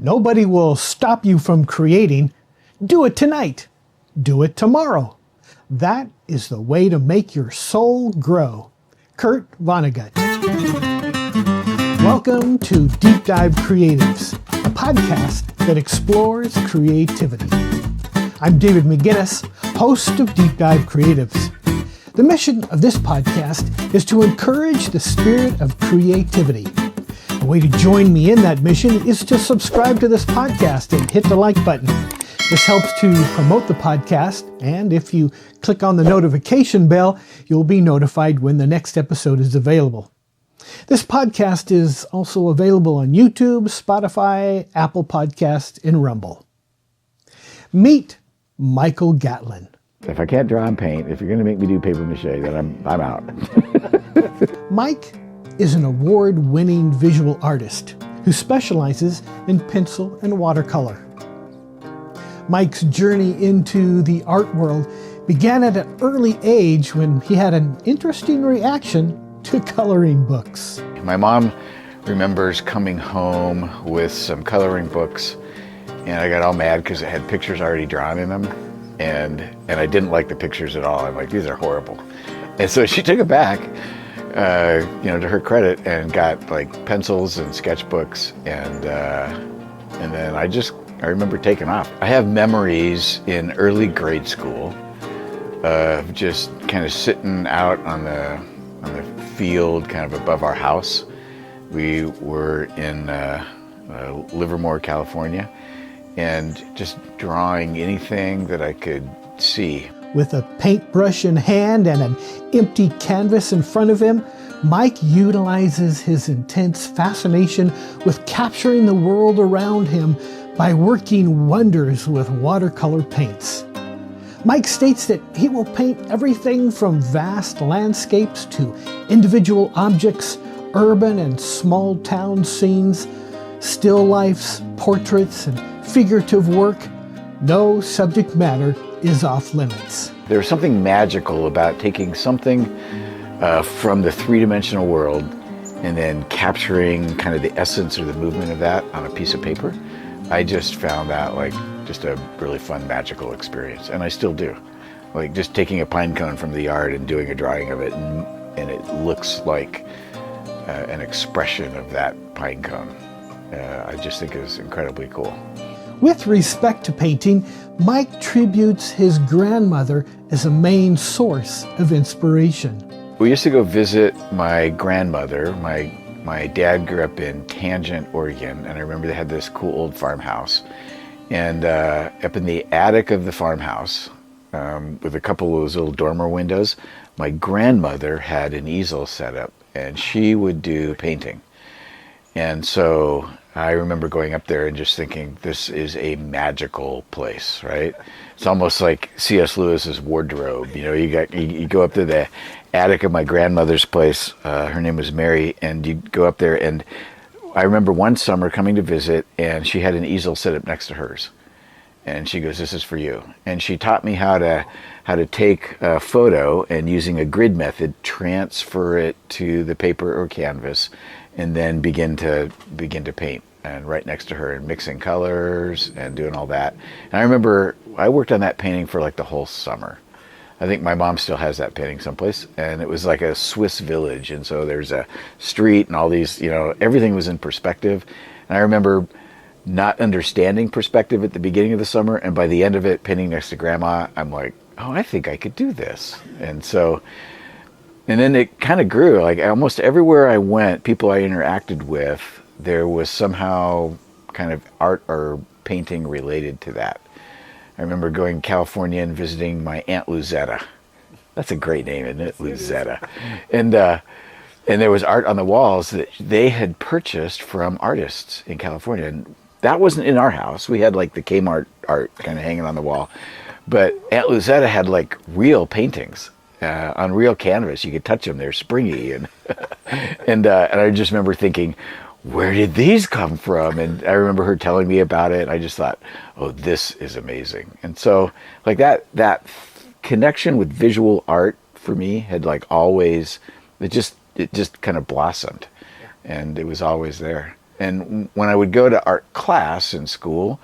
Nobody will stop you from creating. Do it tonight. Do it tomorrow. That is the way to make your soul grow. Kurt Vonnegut. Welcome to Deep Dive Creatives, a podcast that explores creativity. I'm David McGinnis, host of Deep Dive Creatives. The mission of this podcast is to encourage the spirit of creativity. The way to join me in that mission is to subscribe to this podcast and hit the like button. This helps to promote the podcast, and if you click on the notification bell, you'll be notified when the next episode is available. This podcast is also available on YouTube, Spotify, Apple Podcasts, and Rumble. Meet Michael Gatlin. If I can't draw and paint, if you're going to make me do paper mache, then I'm out. Mike is an award-winning visual artist who specializes in pencil and watercolor. Mike's journey into the art world began at an early age when he had an interesting reaction to coloring books. My mom remembers coming home with some coloring books, and I got all mad because it had pictures already drawn in them, and I didn't like the pictures at all. I'm like, these are horrible. And so she took it back, to her credit, and got like pencils and sketchbooks, and then I remember taking off. I have memories in early grade school of just kind of sitting out on the field kind of above our house. We were in Livermore, California, and just drawing anything that I could see. With a paintbrush in hand and an empty canvas in front of him, Mike utilizes his intense fascination with capturing the world around him by working wonders with watercolor paints. Mike states that he will paint everything from vast landscapes to individual objects, urban and small town scenes, still lifes, portraits, and figurative work. No subject matter is off limits. There's something magical about taking something from the three-dimensional world and then capturing kind of the essence or the movement of that on a piece of paper. I just found that like just a really fun, magical experience, and I still do. Like just taking a pine cone from the yard and doing a drawing of it, and it looks like an expression of that pine cone. I just think is incredibly cool. With respect to painting, Mike tributes his grandmother as a main source of inspiration. We used to go visit my grandmother. My dad grew up in Tangent, Oregon, and I remember they had this cool old farmhouse. And up in the attic of the farmhouse, with a couple of those little dormer windows, my grandmother had an easel set up, and she would do painting. And so I remember going up there and just thinking, this is a magical place, right? It's almost like C.S. Lewis's wardrobe. You go up to the attic of my grandmother's place. Her name was Mary, and you go up there, and I remember one summer coming to visit, and she had an easel set up next to hers. And she goes, this is for you. And she taught me how to take a photo and using a grid method, transfer it to the paper or canvas, and then begin to paint. And right next to her and mixing colors and doing all that. And I remember I worked on that painting for like the whole summer. I think my mom still has that painting someplace, and it was like a Swiss village. And so there's a street and all these, everything was in perspective. And I remember not understanding perspective at the beginning of the summer, and by the end of it, painting next to Grandma, I'm like, oh, I think I could do this. And then it kind of grew. Like almost everywhere I went, people I interacted with, there was somehow kind of art or painting related to that. I remember going to California and visiting my Aunt Luzetta. That's a great name, isn't it? Luzetta. And there was art on the walls that they had purchased from artists in California. And that wasn't in our house. We had like the Kmart art kind of hanging on the wall. But Aunt Luzetta had like real paintings on real canvas. You could touch them. They're springy. And I just remember thinking, where did these come from? And I remember her telling me about it. I just thought, oh, this is amazing. And so like that connection with visual art for me had like always, it just kind of blossomed, and it was always there. And when I would go to art class in school,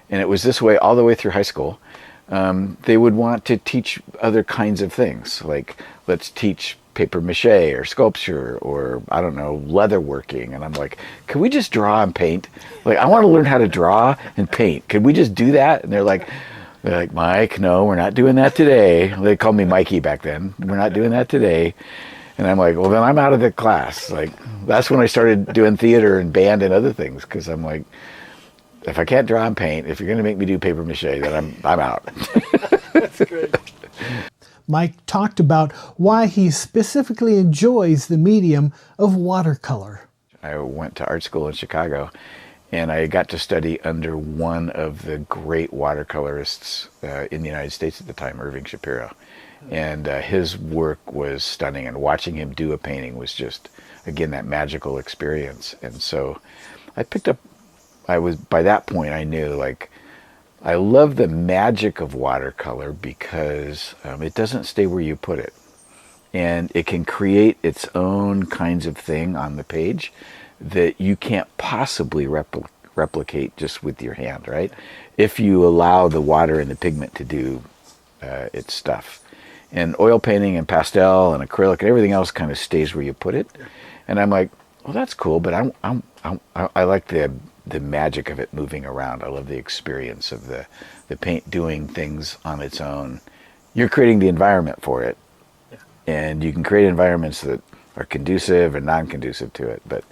and it was this way all the way through high school, they would want to teach other kinds of things, like let's teach paper mache or sculpture or, I don't know, leather working. And I'm like, can we just draw and paint? Like, I want to learn how to draw and paint. Could we just do that? And they're like, Mike, no, we're not doing that today. They called me Mikey back then. We're not doing that today. And I'm like, well, then I'm out of the class. Like, that's when I started doing theater and band and other things, because I'm like, if I can't draw and paint, if you're going to make me do paper mache, then I'm out. That's great. Mike talked about why he specifically enjoys the medium of watercolor. I went to art school in Chicago, and I got to study under one of the great watercolorists in the United States at the time, Irving Shapiro. And his work was stunning, and watching him do a painting was just, again, that magical experience. And so I picked up, by that point I knew, like, I love the magic of watercolor because it doesn't stay where you put it. And it can create its own kinds of thing on the page that you can't possibly replicate just with your hand, right? If you allow the water and the pigment to do its stuff. And oil painting and pastel and acrylic and everything else kind of stays where you put it. And I'm like, well, that's cool, but I like the magic of it moving around. I love the experience of the paint doing things on its own. You're creating the environment for it. Yeah. And you can create environments that are conducive and non-conducive to it. But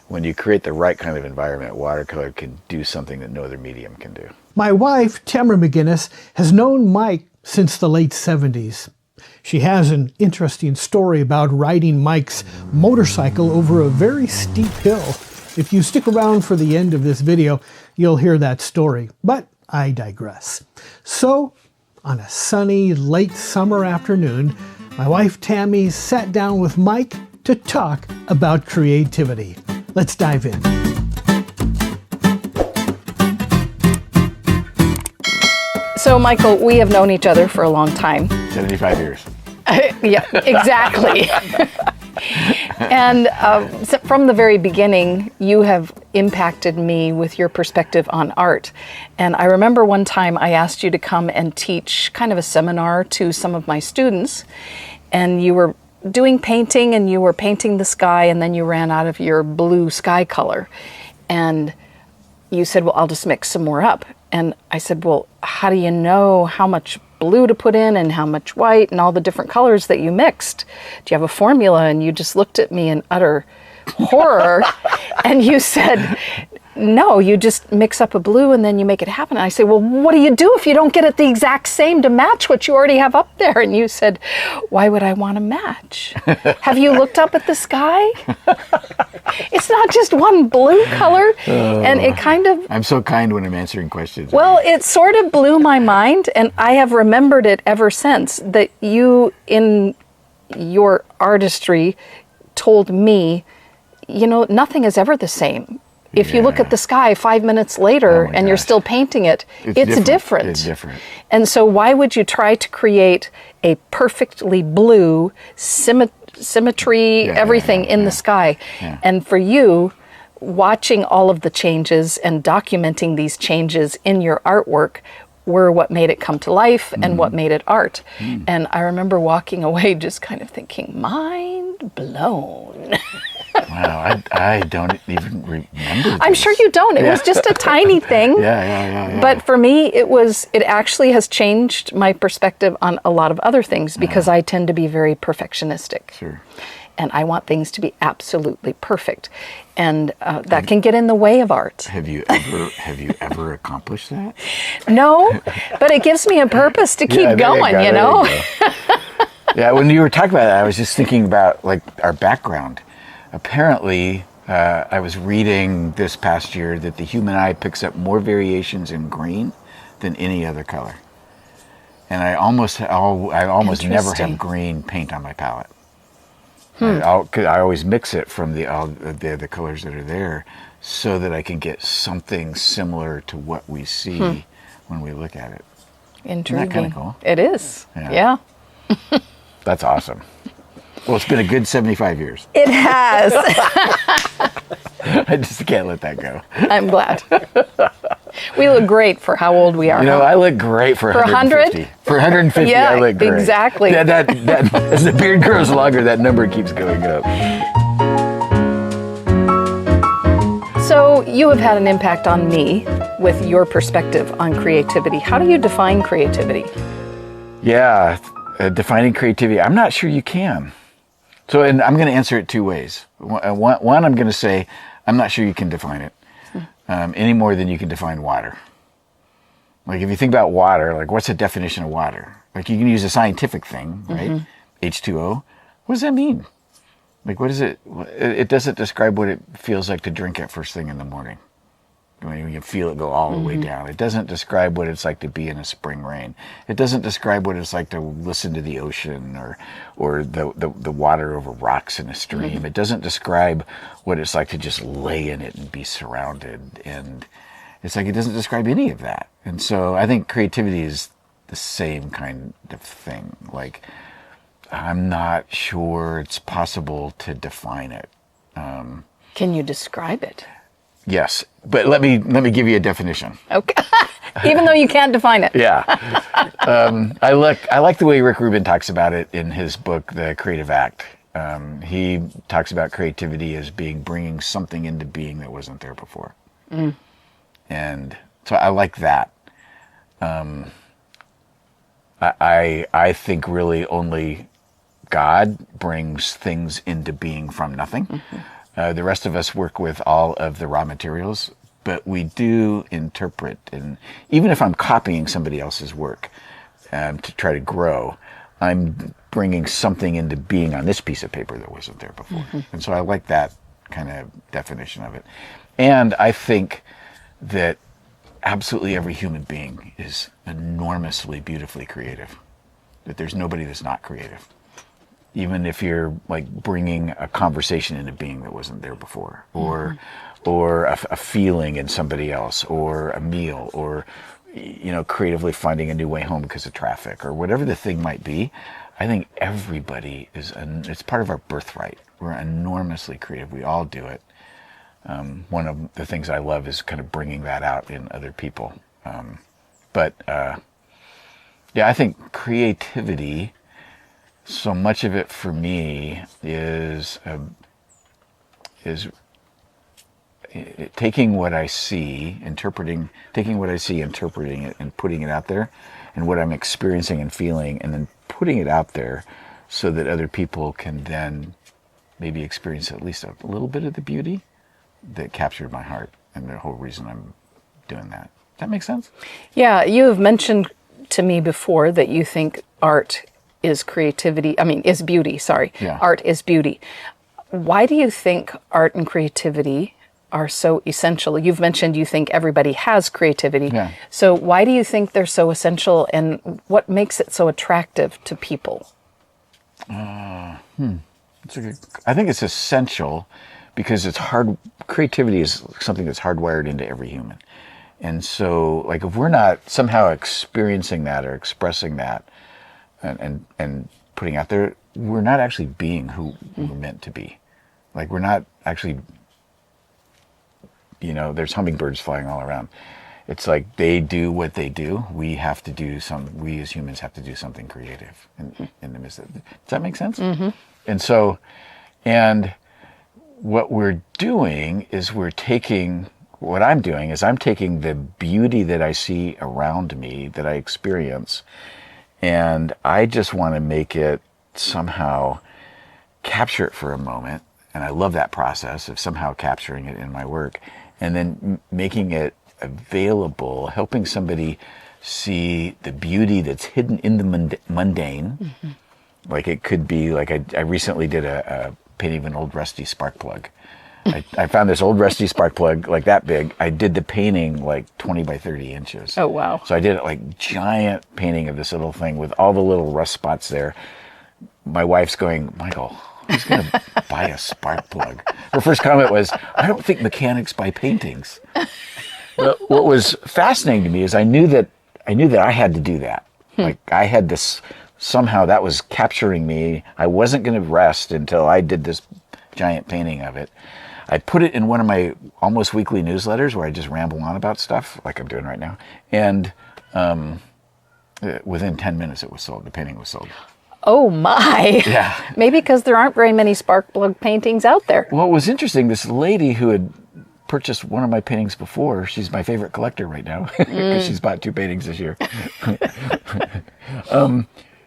when you create the right kind of environment, watercolor can do something that no other medium can do. My wife, Tammy McGinnis, has known Mike since the late 70s. She has an interesting story about riding Mike's motorcycle over a very steep hill. If you stick around for the end of this video, you'll hear that story, but I digress. So, on a sunny, late summer afternoon, my wife Tammy sat down with Mike to talk about creativity. Let's dive in. So, Michael, we have known each other for a long time. 75 years. Yeah, exactly. And so from the very beginning, you have impacted me with your perspective on art. And I remember one time I asked you to come and teach kind of a seminar to some of my students. And you were doing painting, and you were painting the sky, and then you ran out of your blue sky color. And you said, well, I'll just mix some more up. And I said, well, how do you know how much blue to put in and how much white and all the different colors that you mixed? Do you have a formula? And you just looked at me in utter horror and you said, no, you just mix up a blue and then you make it happen. And I say, well, what do you do if you don't get it the exact same to match what you already have up there? And you said, why would I want to match? Have you looked up at the sky? It's not just one blue color. And it kind of... I'm so kind when I'm answering questions. Well, it sort of blew my mind, and I have remembered it ever since, that you, in your artistry, told me, you know, nothing is ever the same. If you look at the sky 5 minutes later and you're still painting it, it's different. It's different. And so why would you try to create a perfectly blue symmetry, everything in the sky? Yeah. And for you, watching all of the changes and documenting these changes in your artwork were what made it come to life and what made it art. And I remember walking away just kind of thinking, mind blown. Wow, I don't even remember this. I'm sure you don't. It was just a tiny thing. Yeah. But for me, it actually has changed my perspective on a lot of other things, because I tend to be very perfectionistic. Sure. And I want things to be absolutely perfect. And that can get in the way of art. Have you ever accomplished that? No, but it gives me a purpose to keep going, you know? Yeah, when you were talking about that, I was just thinking about, like, our background. Apparently, I was reading this past year that the human eye picks up more variations in green than any other color. And I almost never have green paint on my palette. I always mix it from the colors that are there, so that I can get something similar to what we see when we look at it. Intriguing. Isn't that kind of cool? It is. Yeah. That's awesome. Well, it's been a good 75 years. It has. I just can't let that go. I'm glad. We look great for how old we are. You know, I look great for 150. 100? For 150, Yeah, I look great. exactly. That as the beard grows longer, that number keeps going up. So you have had an impact on me with your perspective on creativity. How do you define creativity? Yeah, defining creativity. I'm not sure you can. So, and I'm going to answer it two ways. One, I'm going to say, I'm not sure you can define it any more than you can define water. Like if you think about water, like what's the definition of water? Like you can use a scientific thing, right? H2O. What does that mean? Like what is it? It doesn't describe what it feels like to drink it first thing in the morning. When you feel it go all the way down. It doesn't describe what it's like to be in a spring rain. It doesn't describe what it's like to listen to the ocean or the water over rocks in a stream. It doesn't describe what it's like to just lay in it and be surrounded. And it's like it doesn't describe any of that. And so I think creativity is the same kind of thing. Like I'm not sure it's possible to define it. Can you describe it? Yes, but let me give you a definition. Okay. Even though you can't define it. Yeah. I like the way Rick Rubin talks about it in his book, The Creative Act. He talks about creativity as bringing something into being that wasn't there before. And so I like that. I think really only God brings things into being from nothing. The rest of us work with all of the raw materials, but we do interpret. And even if I'm copying somebody else's work to try to grow, I'm bringing something into being on this piece of paper that wasn't there before. And so I like that kind of definition of it. And I think that absolutely every human being is enormously beautifully creative, that there's nobody that's not creative. Even if you're like bringing a conversation into being that wasn't there before, or a feeling in somebody else, or a meal, or creatively finding a new way home because of traffic, or whatever the thing might be. I think everybody it's part of our birthright. We're enormously creative. We all do it. One of the things I love is kind of bringing that out in other people. I think creativity. So much of it for me is taking what I see, interpreting it, and putting it out there, and what I'm experiencing and feeling, and then putting it out there so that other people can then maybe experience at least a little bit of the beauty that captured my heart, and the whole reason I'm doing that. Does that make sense? Yeah, you have mentioned to me before that you think art is beauty, sorry. Yeah. Art is beauty. Why do you think art and creativity are so essential? You've mentioned you think everybody has creativity. Yeah. So why do you think they're so essential, and what makes it so attractive to people? I think it's essential because it's hard. Creativity is something that's hardwired into every human. And so, like, if we're not somehow experiencing that or expressing that, and putting out there, we're not actually being who we're meant to be. Like we're not actually, there's hummingbirds flying all around. It's like they do what they do. We as humans have to do something creative in the midst of it. Does that make sense? And so, and what we're doing is I'm taking the beauty that I see around me, that I experience, and I just want to make it somehow capture it for a moment. And I love that process of somehow capturing it in my work and then making it available, helping somebody see the beauty that's hidden in the mundane. Like it could be like I recently did a painting of an old rusty spark plug. I found this old rusty spark plug like that big. I did the painting like 20 by 30 inches. Oh, wow. So I did it like giant painting of this little thing with all the little rust spots there. My wife's going, Michael, who's going to buy a spark plug? Her first comment was, I don't think mechanics buy paintings. But what was fascinating to me is I knew that I had to do that. Like I had this, somehow that was capturing me. I wasn't going to rest until I did this giant painting of it. I put it in one of my almost weekly newsletters where I just ramble on about stuff like I'm doing right now. And within 10 minutes it was sold. The painting was sold. Oh my. Yeah. Maybe because there aren't very many spark plug paintings out there. Well, it was interesting. This lady who had purchased one of my paintings before, she's my favorite collector right now because she's bought 2 paintings this year.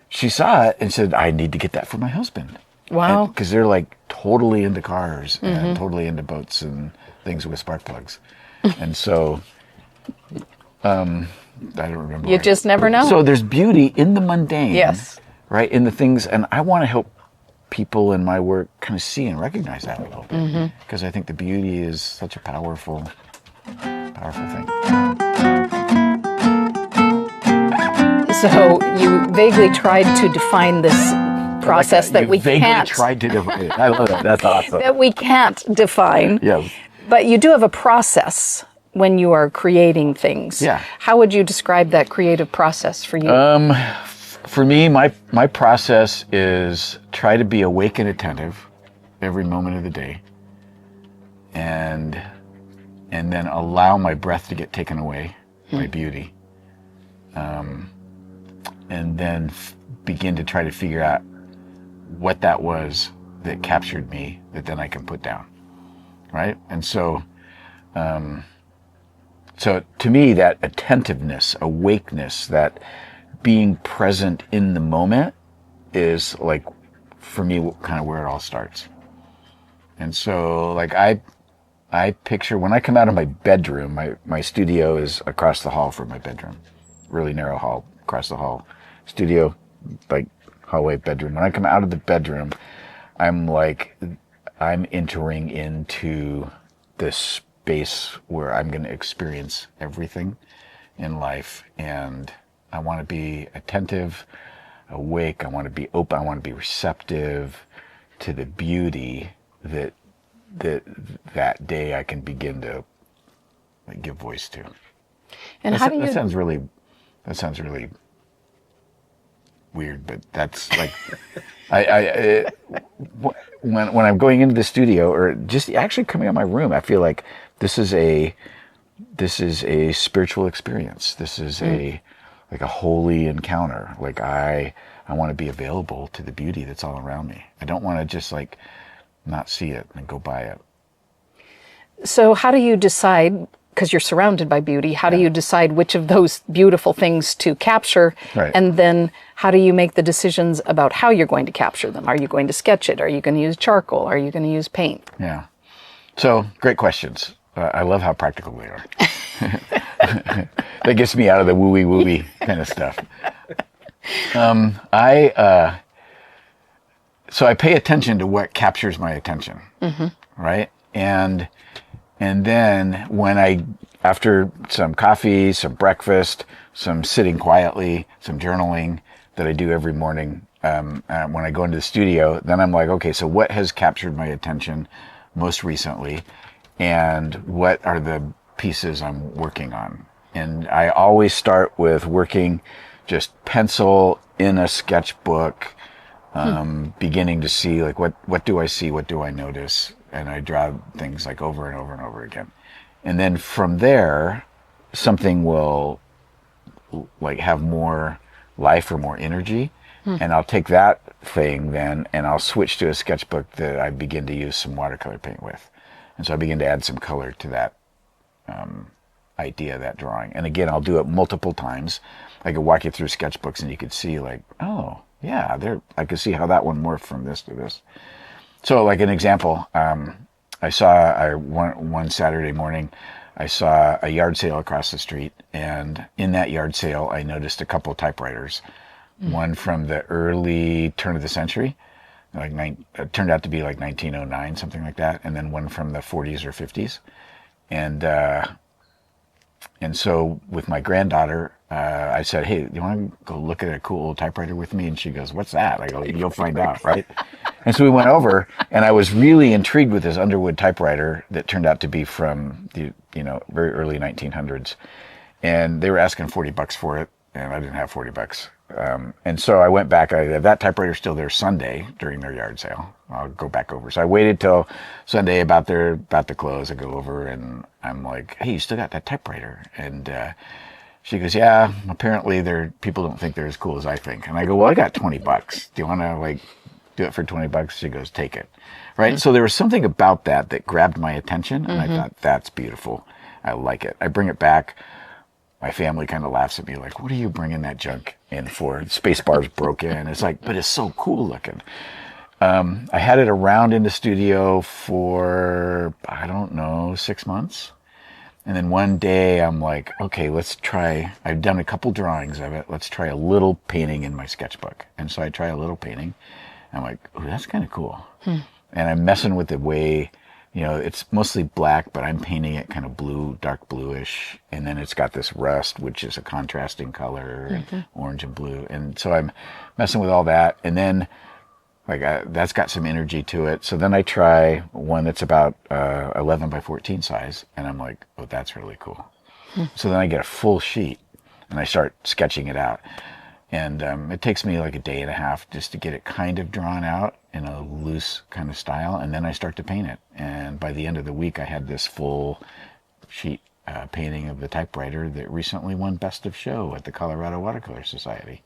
She saw it and said, I need to get that for my husband. Wow. Because they're like totally into cars and totally into boats and things with spark plugs. And so, I don't remember. You just never know. So there's beauty in the mundane. Yes. Right? In the things, and I want to help people in my work kind of see and recognize that a little bit. Because I think the beauty is such a powerful thing. So you vaguely tried to define this process that we can't. Tried to define it. I love that. That's awesome. That we can't define. Yeah. But you do have a process when you are creating things. Yeah. How would you describe that creative process for you? For me, my process is try to be awake and attentive every moment of the day, and then allow my breath to get taken away by beauty, and then begin to try to figure out what that was that captured me that then I can put down, right? And so to me, that attentiveness, awakeness, that being present in the moment is like, for me, kind of where it all starts. And so like I picture when I come out of my bedroom, my studio is across the hall from my bedroom, really narrow hall across the hall, studio, like hallway, bedroom. When I come out of the bedroom, I'm entering into this space where I'm going to experience everything in life, and I want to be attentive, awake. I want to be open. I want to be receptive to the beauty that day I can begin to give voice to. And how do you? That sounds really weird, but that's like when I'm going into the studio or just actually coming out of my room, I feel like this is a spiritual experience. This is a holy encounter. Like I want to be available to the beauty that's all around me. I don't want to just like not see it and go by it. So how do you decide, because you're surrounded by beauty, how do you decide which of those beautiful things to capture? Right. And then how do you make the decisions about how you're going to capture them? Are you going to sketch it? Are you going to use charcoal? Are you going to use paint? Yeah. So great questions. I love how practical they are. That gets me out of the wooey kind of stuff. So I pay attention to what captures my attention, right? And then when after some coffee, some breakfast, some sitting quietly, some journaling that I do every morning, when I go into the studio, then I'm like, okay, so what has captured my attention most recently? And what are the pieces I'm working on? And I always start with working just pencil in a sketchbook, beginning to see like what do I see, what do I notice, and I draw things like over and over and over again. And then from there, something will like have more life or more energy, and I'll take that thing then and I'll switch to a sketchbook that I begin to use some watercolor paint with. And so I begin to add some color to that idea, that drawing. And again, I'll do it multiple times. I could walk you through sketchbooks and you could see like, oh, yeah, I could see how that one morphed from this to this. So like an example, I saw one Saturday morning, I saw a yard sale across the street. And in that yard sale, I noticed a couple of typewriters. One from the early turn of the century, it turned out to be like 1909, something like that, and then one from the 40s or 50s. And so with my granddaughter, I said, hey, you want to go look at a cool old typewriter with me? And she goes, what's that? I go, you'll find out, right? And so we went over, and I was really intrigued with this Underwood typewriter that turned out to be from the very early 1900s. And they were asking $40 for it, and I didn't have $40. And so I went back. That typewriter's still there Sunday during their yard sale. I'll go back over. So I waited till Sunday about to close. I go over and I'm like, hey, you still got that typewriter? And she goes, yeah, apparently people don't think they're as cool as I think. And I go, well, I got $20. Do you want to like do it for $20? She goes, take it. Right. So there was something about that grabbed my attention. And I thought, that's beautiful. I like it. I bring it back. My family kind of laughs at me like, what are you bringing that junk in for? Space bar's broken. It's like, but it's so cool looking. I had it around in the studio for, I don't know, 6 months. And then one day I'm like, okay, let's try. I've done a couple drawings of it. Let's try a little painting in my sketchbook. And so I try a little painting. I'm like, oh, that's kind of cool. And I'm messing with the way, it's mostly black, but I'm painting it kind of blue, dark bluish. And then it's got this rust, which is a contrasting color, and orange and blue. And so I'm messing with all that. And then that's got some energy to it. So then I try one that's about 11 by 14 size. And I'm like, oh, that's really cool. So then I get a full sheet and I start sketching it out. And it takes me like a day and a half just to get it kind of drawn out in a loose kind of style. And then I start to paint it. And by the end of the week, I had this full sheet painting of the typewriter that recently won Best of Show at the Colorado Watercolor Society.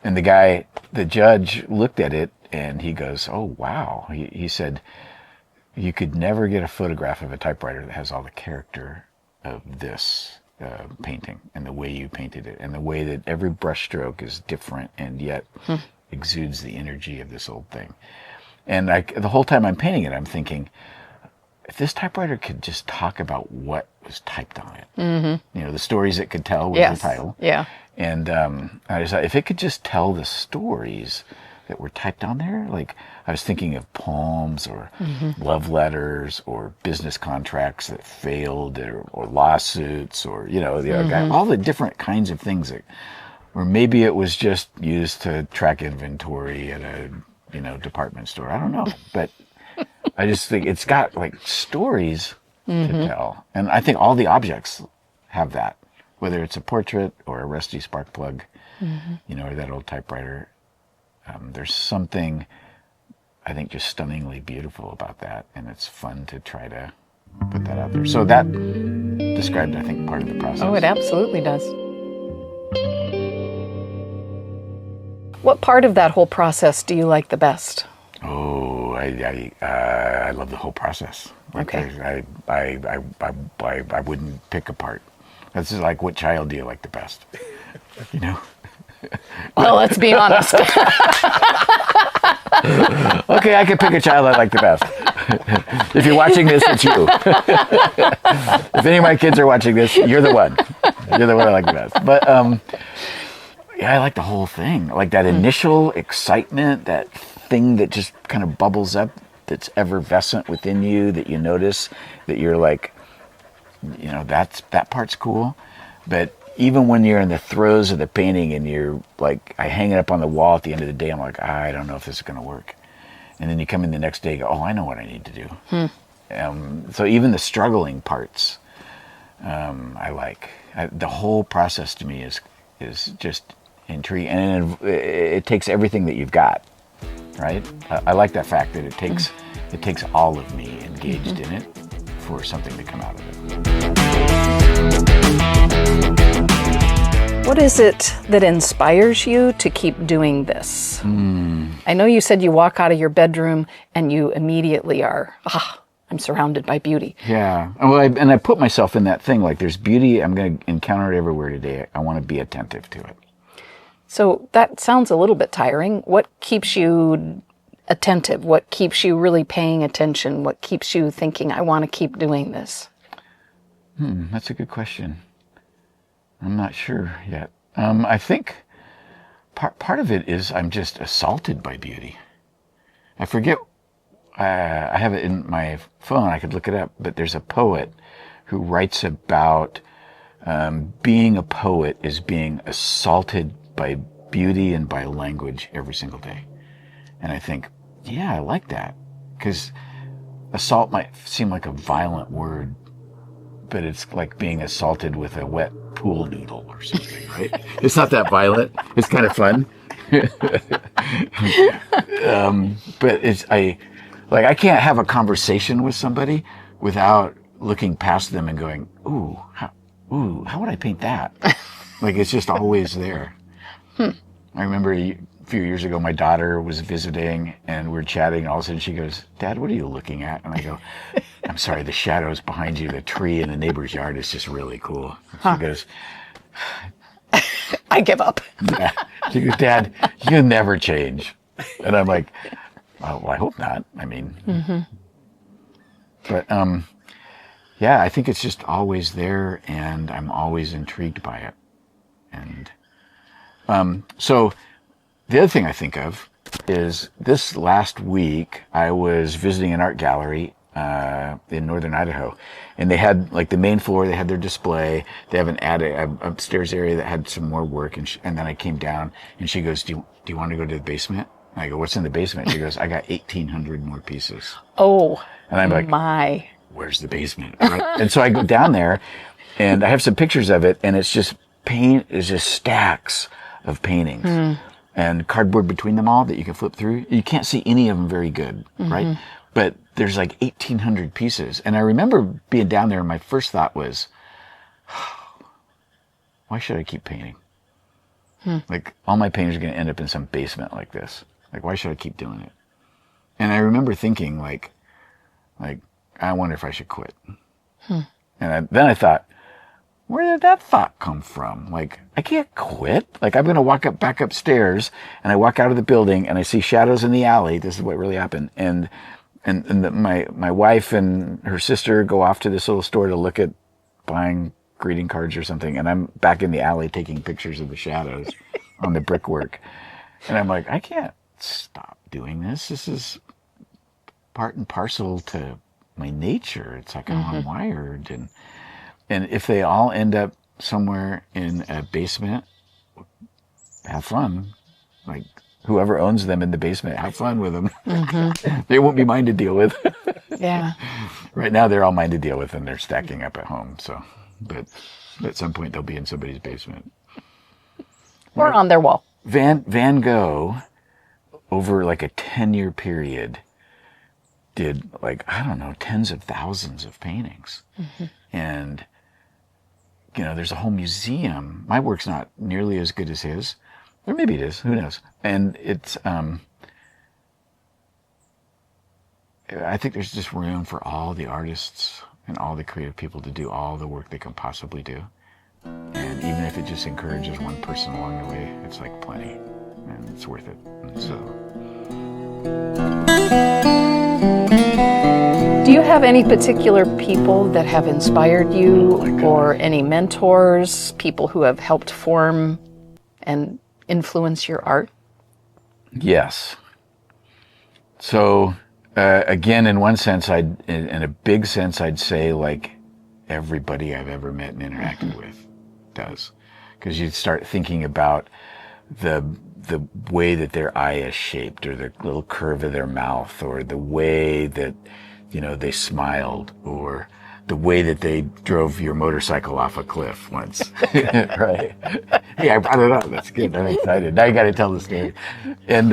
And the judge looked at it and he goes, oh, wow. He said, you could never get a photograph of a typewriter that has all the character of this painting and the way you painted it and the way that every brush stroke is different and yet exudes the energy of this old thing. And the whole time I'm painting it, I'm thinking, if this typewriter could just talk about what was typed on it, the stories it could tell was the title. Yeah. And I just thought, if it could just tell the stories that were typed on there, like I was thinking of poems or love letters or business contracts that failed or lawsuits or, all the different kinds of things or maybe it was just used to track inventory at a, department store. I don't know. But I just think it's got like stories to tell. And I think all the objects have that, whether it's a portrait or a rusty spark plug, or that old typewriter. There's something, I think, just stunningly beautiful about that, and it's fun to try to put that out there. So that described, I think, part of the process. Oh, it absolutely does. What part of that whole process do you like the best? Oh, I love the whole process. Okay. I wouldn't pick a part. That's just like, what child do you like the best? Well, let's be honest. Okay, I can pick a child I like the best. If you're watching this, it's you. If any of my kids are watching this, you're the one. You're the one I like the best. But I like the whole thing. I like that initial excitement, that thing that just kind of bubbles up, that's effervescent within you, that you notice, that you're like, that part's cool. But even when you're in the throes of the painting and you're like, I hang it up on the wall at the end of the day, I'm like, I don't know if this is going to work. And then you come in the next day and go, oh, I know what I need to do. So even the struggling parts, I like. The whole process to me is just intriguing. And it takes everything that you've got, right? I like that fact that it takes all of me engaged in it for something to come out of it. What is it that inspires you to keep doing this? I know you said you walk out of your bedroom and you immediately are, I'm surrounded by beauty. Yeah. Well, I put myself in that thing, like there's beauty, I'm going to encounter it everywhere today. I want to be attentive to it. So that sounds a little bit tiring. What keeps you attentive? What keeps you really paying attention? What keeps you thinking, I want to keep doing this? That's a good question. I'm not sure yet. I think part of it is I'm just assaulted by beauty. I forget, I have it in my phone, I could look it up, but there's a poet who writes about being a poet is being assaulted by beauty and by language every single day. And I think, yeah, I like that. Because assault might seem like a violent word, but it's like being assaulted with a wet pool noodle or something, right? It's not that violent. It's kind of fun. But I can't have a conversation with somebody without looking past them and going, ooh, how would I paint that? Like, it's just always there. I remember a few years ago, my daughter was visiting and we're chatting, and all of a sudden she goes, Dad, what are you looking at? And I go, I'm sorry, the shadows behind you, the tree in the neighbor's yard is just really cool. She goes, I give up. yeah. She goes, Dad, you never change. And I'm like, oh, well, I hope not. I mean, but yeah, I think it's just always there, and I'm always intrigued by it. And so the other thing I think of is this last week I was visiting an art gallery in northern Idaho, and they had, like, the main floor, they had their display. They have an attic, upstairs area that had some more work, and then I came down, and she goes, do you want to go to the basement? And I go, what's in the basement? She goes, I got 1,800 more pieces. Oh, and I'm like, my. Where's the basement? Right? And so I go down there, and I have some pictures of it, and it's just stacks of paintings and cardboard between them all that you can flip through. You can't see any of them very good, right? But there's like 1,800 pieces. And I remember being down there, and my first thought was, why should I keep painting? Like, all my paintings are going to end up in some basement like this. Like, why should I keep doing it? And I remember thinking, like, I wonder if I should quit. And then I thought, where did that thought come from? Like, I can't quit. Like, I'm going to walk back upstairs, and I walk out of the building, and I see shadows in the alley. This is what really happened. And my wife and her sister go off to this little store to look at buying greeting cards or something, and I'm back in the alley taking pictures of the shadows on the brickwork. And I'm like, I can't stop doing this. This is part and parcel to my nature. It's like how I'm wired. And if they all end up somewhere in a basement, have fun. Like, whoever owns them in the basement, have fun with them. They won't be mine to deal with. Yeah. Right now, they're all mine to deal with, and they're stacking up at home. So, but at some point, they'll be in somebody's basement. Or on their wall. Van Gogh, over like a 10-year period, did, like, I don't know, tens of thousands of paintings. And, you know, there's a whole museum. My work's not nearly as good as his. Or maybe it is, who knows? And it's, I think there's just room for all the artists and all the creative people to do all the work they can possibly do. And even if it just encourages one person along the way, it's like plenty, and it's worth it. And so. Do you have any particular people that have inspired you, or any mentors, people who have helped form and influence your art? Yes. So, again, in one sense, in a big sense, I'd say, like, everybody I've ever met and interacted with does. Because you start thinking about the way that their eye is shaped, or the little curve of their mouth, or the way that, you know, they smiled, or the way that they drove your motorcycle off a cliff once. Right. Hey, I brought it up. That's good. I'm excited. Now you got to tell the story. And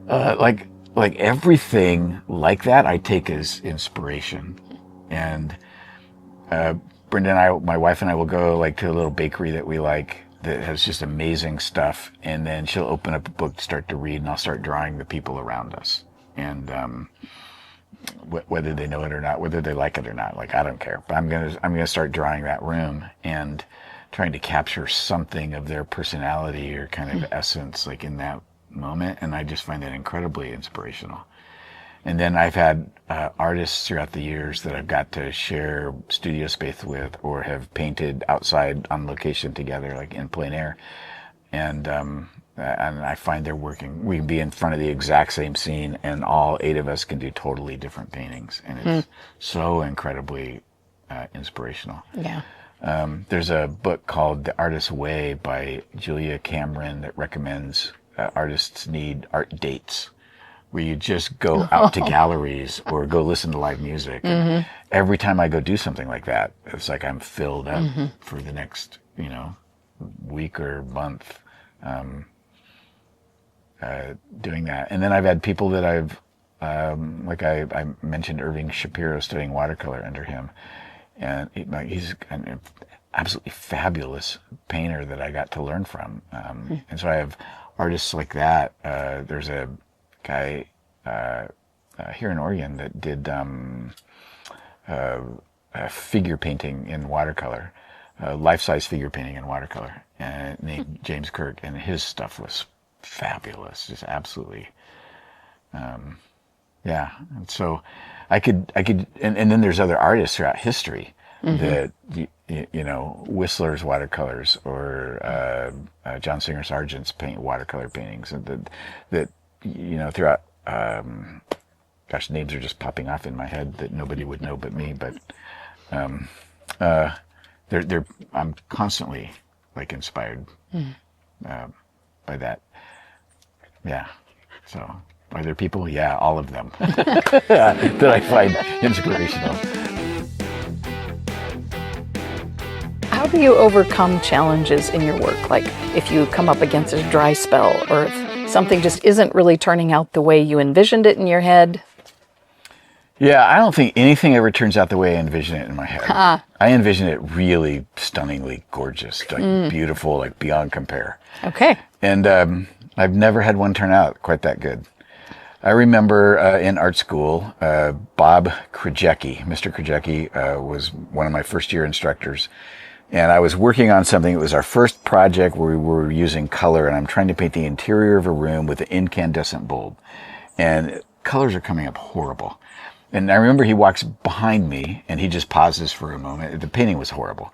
like everything like that, I take as inspiration. And Brenda and I, my wife and I, will go, like, to a little bakery that we like that has just amazing stuff. And then she'll open up a book to start to read, and I'll start drawing the people around us. And whether they know it or not, whether they like it or not, like, I don't care. But I'm gonna start drawing that room and trying to capture something of their personality or kind of essence, like, in that moment. And I just find that incredibly inspirational. And then I've had artists throughout the years that I've got to share studio space with, or have painted outside on location together, like in plein air. And I find they're working. We can be in front of the exact same scene, and all 8 of us can do totally different paintings. And it's so incredibly inspirational. Yeah. There's a book called The Artist's Way by Julia Cameron that recommends artists need art dates, where you just go out to galleries or go listen to live music. Every time I go do something like that, it's like I'm filled up for the next week or month doing that. And then I've had people that I've, like I mentioned Irving Shapiro, studying watercolor under him. And he's an absolutely fabulous painter that I got to learn from. And so I have artists like that. There's a guy here in Oregon that did figure painting in watercolor, life-size figure painting in watercolor, named James Kirk, and his stuff was fabulous, just absolutely. Yeah, and so I could, and then there's other artists throughout history that, Whistler's watercolors or John Singer Sargent's watercolor paintings, and that throughout. Gosh, names are just popping off in my head that nobody would know but me. But I'm constantly inspired by that. Yeah. So are there people? Yeah, all of them that I find inspirational. How do you overcome challenges in your work? Like if you come up against a dry spell, or if something just isn't really turning out the way you envisioned it in your head? Yeah, I don't think anything ever turns out the way I envision it in my head. I envision it really stunningly gorgeous, beautiful, beyond compare. Okay. And I've never had one turn out quite that good. I remember in art school, Bob Krajewski, Mr. Krajewski, was one of my first year instructors. And I was working on something. It was our first project where we were using color, and I'm trying to paint the interior of a room with an incandescent bulb. And colors are coming up horrible. And I remember he walks behind me, and he just pauses for a moment. The painting was horrible.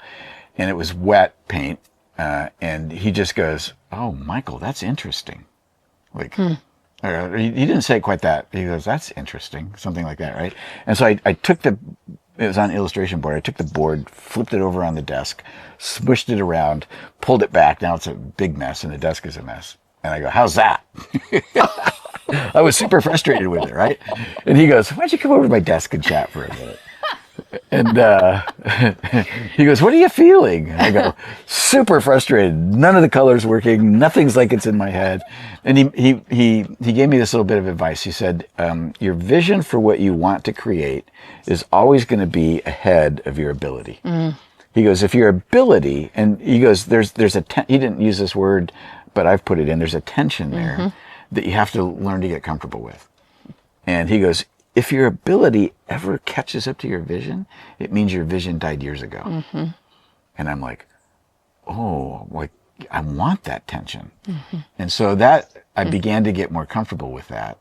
And it was wet paint. And he just goes, "Oh, Michael, that's interesting." He didn't say it quite that. He goes, "That's interesting." Something like that, right? And so I took it was on illustration board. I took the board, flipped it over on the desk, smushed it around, pulled it back. Now it's a big mess, and the desk is a mess. And I go, "How's that?" I was super frustrated with it, right? And he goes, "Why don't you come over to my desk and chat for a minute?" And he goes, "What are you feeling?" And I go, "Super frustrated. None of the colors working. Nothing's like it's in my head." And he gave me this little bit of advice. He said, "Your vision for what you want to create is always going to be ahead of your ability." He goes, "If your ability," and he goes, "There's he didn't use this word, but I've put it in. There's a tension there that you have to learn to get comfortable with." And he goes, "If your ability ever catches up to your vision, it means your vision died years ago." And I'm like, "Oh, I want that tension." And so that I began to get more comfortable with that,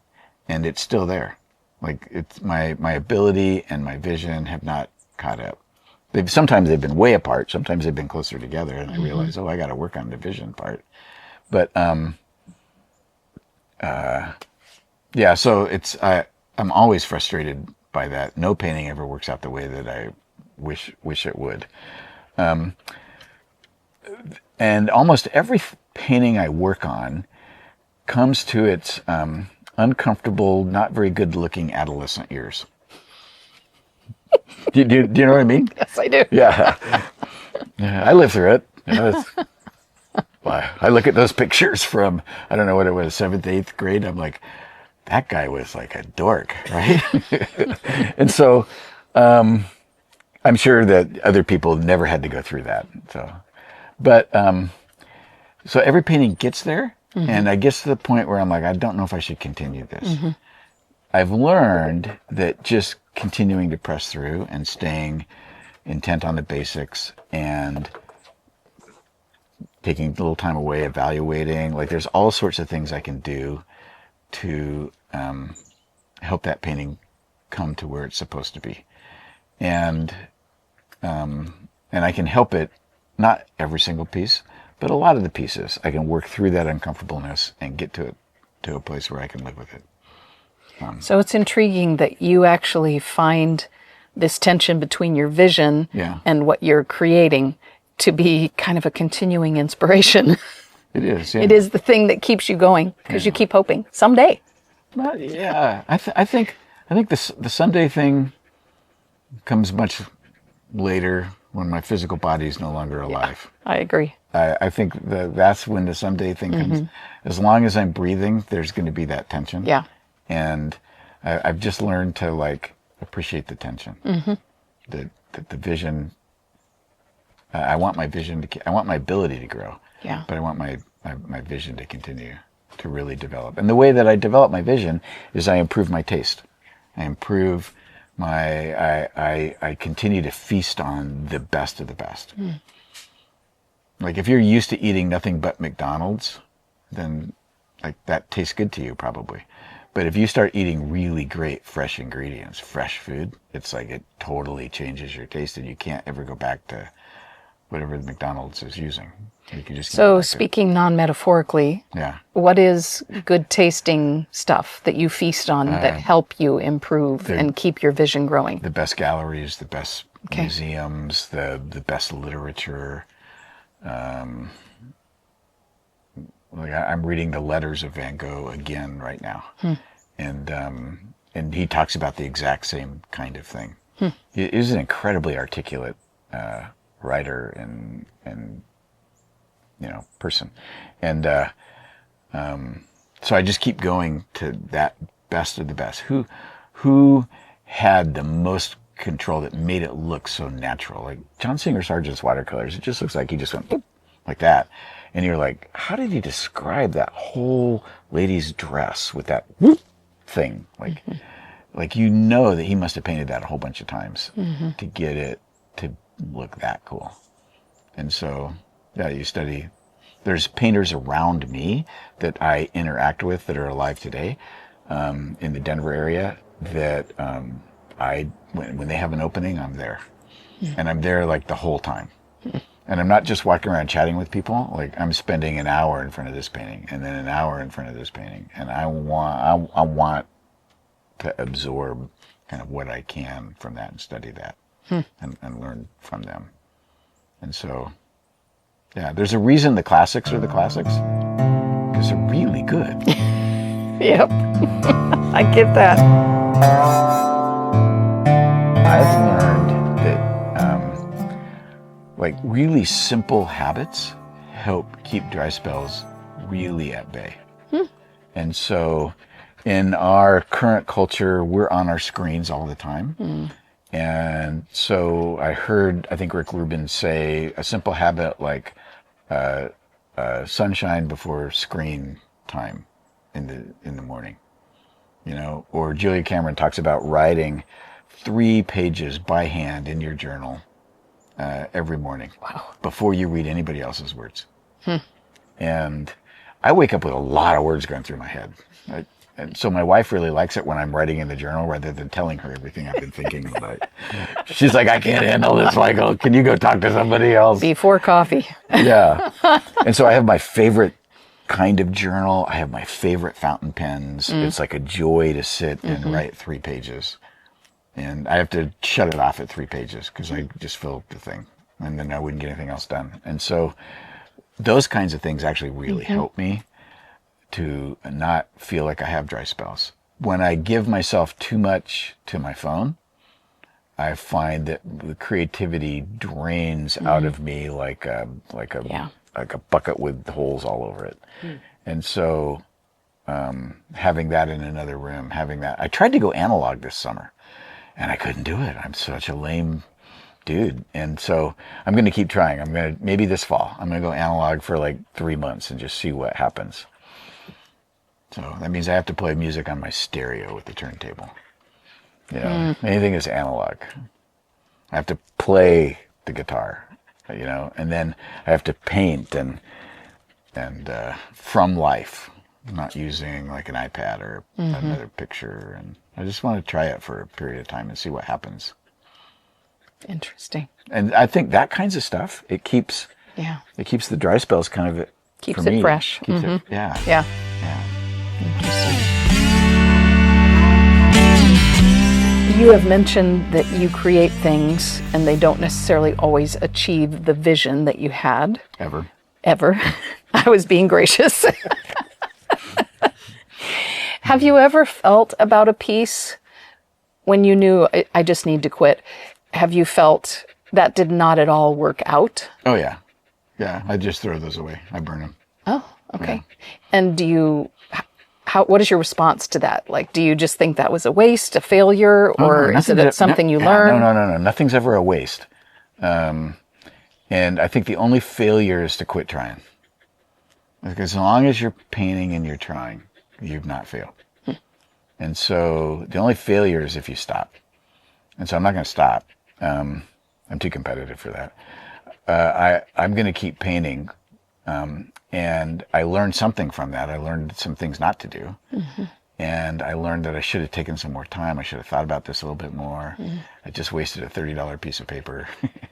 and it's still there. It's my ability and my vision have not caught up. Sometimes they've been way apart. Sometimes they've been closer together, and I realize, I got to work on the vision part. But yeah, so I'm always frustrated by that. No painting ever works out the way that I wish it would. And almost every painting I work on comes to its uncomfortable, not very good looking adolescent years. Do you know what I mean? Yes, I do. Yeah. I live through it. I look at those pictures from, I don't know what it was, 7th, 8th grade. I'm like, that guy was like a dork, right? And so I'm sure that other people never had to go through that. But so every painting gets there, and I get to the point where I'm like, I don't know if I should continue this. I've learned that just continuing to press through and staying intent on the basics and taking a little time away, evaluating, there's all sorts of things I can do to help that painting come to where it's supposed to be. And I can help it, not every single piece, but a lot of the pieces. I can work through that uncomfortableness and get to a place where I can live with it. So it's intriguing that you actually find this tension between your vision and what you're creating to be kind of a continuing inspiration. It is. Yeah. It is the thing that keeps you going because you keep hoping someday. Well, yeah, I think the someday thing comes much later when my physical body is no longer alive. I agree. I think that's when the someday thing comes. As long as I'm breathing, there's going to be that tension. Yeah. And I've just learned to like appreciate the tension. The vision. I want my vision I want my ability to grow. Yeah. But I want my vision to continue to really develop. And the way that I develop my vision is I improve my taste. I improve I continue to feast on the best of the best. Like if you're used to eating nothing but McDonald's, then like that tastes good to you probably. But if you start eating really great fresh ingredients, fresh food, it's like it totally changes your taste and you can't ever go back to whatever the McDonald's is using. You can just So speaking non-metaphorically, what is good tasting stuff that you feast on that help you improve and keep your vision growing? The best galleries, the best museums, the best literature. Like I'm reading the Letters of Van Gogh again right now, and he talks about the exact same kind of thing. He is an incredibly articulate writer and person, and so I just keep going to that best of the best. Who had the most control that made it look so natural? Like John Singer Sargent's watercolors, it just looks like he just went boop, like that. And you're like, how did he describe that whole lady's dress with that whoop thing? Like, like that he must have painted that a whole bunch of times to get it to look that cool. And so, you study. There's painters around me that I interact with that are alive today in the Denver area that when they have an opening, I'm there. And I'm there like the whole time. And I'm not just walking around chatting with people. Like I'm spending an hour in front of this painting and then an hour in front of this painting. And I want to absorb kind of what I can from that and study that and learn from them. And so, there's a reason the classics are the classics because they're really good. Yep. I get that. I've learned that like really simple habits help keep dry spells really at bay. And so in our current culture, we're on our screens all the time. And so I think Rick Rubin say a simple habit like sunshine before screen time in the morning, or Julia Cameron talks about writing 3 pages by hand in your journal every morning before you read anybody else's words. And I wake up with a lot of words going through my head. And so my wife really likes it when I'm writing in the journal rather than telling her everything I've been thinking about. She's like, I can't handle this, Michael. Can you go talk to somebody else? Before coffee. Yeah. And so I have my favorite kind of journal. I have my favorite fountain pens. It's like a joy to sit and write 3 pages. And I have to shut it off at 3 pages because I just fill up the thing and then I wouldn't get anything else done. And so those kinds of things actually really help me to not feel like I have dry spells. When I give myself too much to my phone, I find that the creativity drains out of me like a bucket with holes all over it. And so having that in another room, I tried to go analog this summer and I couldn't do it. I'm such a lame dude. And so I'm going to keep trying. Maybe this fall, I'm going to go analog for like 3 months and just see what happens. So that means I have to play music on my stereo with the turntable. Anything is analog. I have to play the guitar, and then I have to paint and from life, not using like an iPad or another picture. And I just want to try it for a period of time and see what happens. Interesting. And I think that kinds of stuff, it keeps the dry spells kind of keeps it fresh. Keeps it, yeah. Interesting. You have mentioned that you create things and they don't necessarily always achieve the vision that you had. Ever. I was being gracious. Have you ever felt about a piece when you knew I just need to quit? Have you felt that did not at all work out? Oh, yeah. Yeah, I just throw those away. I burn them. Oh, okay. And do you, what is your response to that? Like, do you just think that was a waste, a failure, or is it something you learn? No. Nothing's ever a waste. And I think the only failure is to quit trying. Because as long as you're painting and you're trying, you've not failed. And so the only failure is if you stop. And so I'm not going to stop. I'm too competitive for that. I'm going to keep painting. And I learned something from that. I learned some things not to do. Mm-hmm. And I learned that I should have taken some more time. I should have thought about this a little bit more. Mm. I just wasted a $30 piece of paper.